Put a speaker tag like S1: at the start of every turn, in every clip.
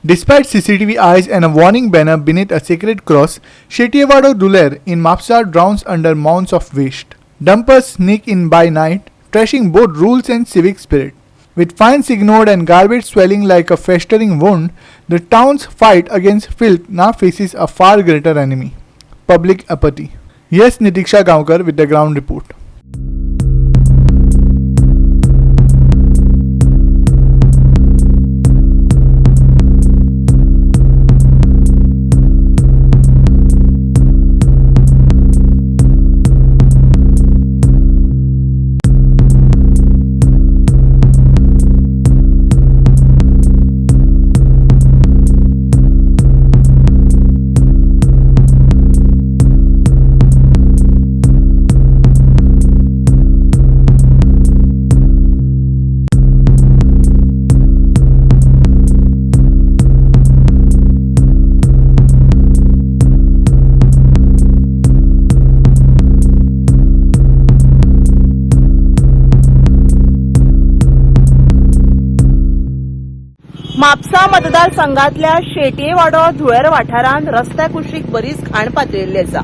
S1: Despite CCTV eyes and a warning banner beneath a sacred cross, Shetiyewado Dhuler in Mapsa drowns under mounds of waste. Dumpers sneak in by night, trashing both rules and civic spirit. With fines ignored and garbage swelling like a festering wound, the town's fight against filth now faces a far greater enemy: public apathy. Yes, Nitiksha Gaonkar with the ground report.
S2: Mapusa मतदारसंघातल्या शेटयेवाडो धुळेर वाठारांत रस्त्या कुशीक बरीच घाण पातळिल्ली आसा.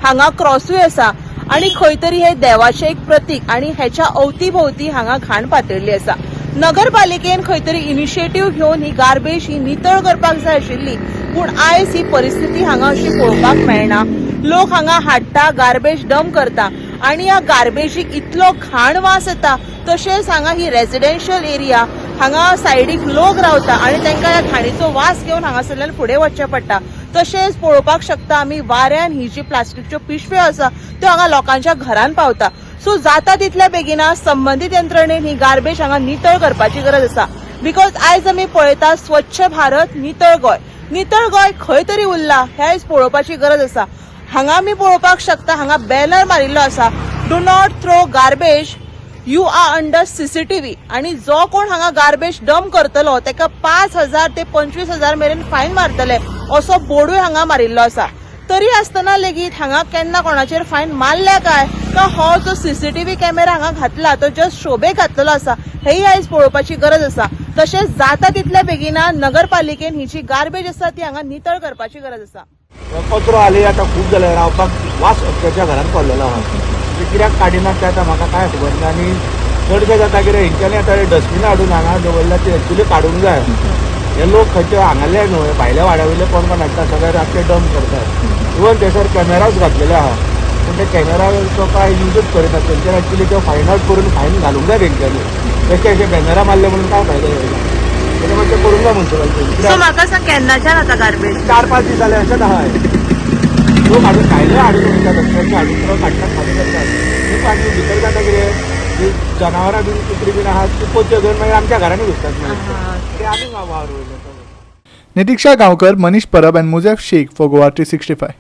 S2: हांगा क्रॉसूय आसा आणि खंय तरी हे देवाचें एक प्रतीक आणि हेच्या अवतीभोवती हांगा घाण पातळिल्ली आसा. नगरपालिकेन खंय तरी इनिशिएटीव घेवन ही गार्बेज ही नितळ करपाक जाय आशिल्ली, पूण आयज ही परिस्थिती हांगा अशी पळोवपाक मेळना. लोक हांगा हाडटा, गार्बेज डंप करता आणि ह्या गार्बेजीक इतलो घाण वास येता. तशेंच हांगा ही रेजिडेन्शियल एरिया, हांगा सायडीक लोक रावता आणि तांकां ह्या घाणीचो वास घेवन हांगासरल्यान फुडें वचचें पडटा. तशेंच पळोवपाक शकता आमी वाऱ्यान ही जी प्लास्टिकच्यो पिशव्यो आसा त्यो हांगा लोकांच्या घरांत पावता. सो जाता तितल्या बेगिना संबंधीत यंत्रणेन ही गार्बेज हांगा नितळ करपाची गरज आसा. बिकॉज आयज आमी पळयता स्वच्छ भारत नितळ गोय. नितळ गोय खंय तरी उरला हें पळोवपाची गरज आसा. हांगा आमी पळोवपाक शकता, हांगा बॅनर मारिल्लो आसा, do not throw garbage, you are under CCTV. आणि जो कोण हांगा गार्बेज डंप करतलो ताका 5,000 ते 25,000 मेरेन फायन मारतले असो बोर्डूय हांगा मारिल्लो आसा. तरी आसतना लेगीत हांगा केन्ना कोणाचेर फायन मारल्या काय का हो जो सीसीटीव्ही कॅमेरा हांगा घातला तो जस्ट शोभेक घातलेलो आसा हेय आयज पळोवपाची गरज आसा. तशेंच जाता तितल्या बेगिना नगरपालिकेन ही जी गार्बेज आसा ती हांगा नितळ करपाची गरज आसा.
S3: कचरो आले आता खूप झाले, रावपाक वास अख्ख्याच्या घरांत पडलेलो आहा. कित्याक काडिनात तें आतां म्हाका कांय खबर ना. आनी चडशें जाता कितें हेंच्यांनी आतां डस्टबीन हाडून हांगा दवरल्यार ते एक्चुली काडूंक जाय. हे लोक खंयचे हांगाले न्हू, भायल्या वाड्यावयले कोण कोण हाडटा सगळे रातचे डंप करतात. इवन थंयसर कॅमेराज घातलेले आहा, पूण ते कॅमेरा तो काय यूजच करिनात. तेंच्यानी एक्चुली ते फायन आउट करून फायन घालूंक जाय तेंच्यांनी. बेश्टे अशे बॅनरा मारले म्हणून काय फायदो जायना. तें मातशें करूंक जाय म्युनिसिपालिटीन.
S2: सो म्हाका सांग, केन्नाच्यान आता गार्बेज
S3: 4-5 दीस जाले अशेंच आहा. लोक हाडून कायले हाडून वयतात, रस्त्याचे हाडून काडटात, खाली करतात. खूब फाटी भितर जाता कितें, जनावरां बीन कुत्री बीन आहात ती पोच्यो घेवन मागीर आमच्या घरांनी घुसतात. ते आमी वावर वयले.
S1: Nitiksha Gaonkar, Manish Parab and Muzaf Sheikh for Goa 365.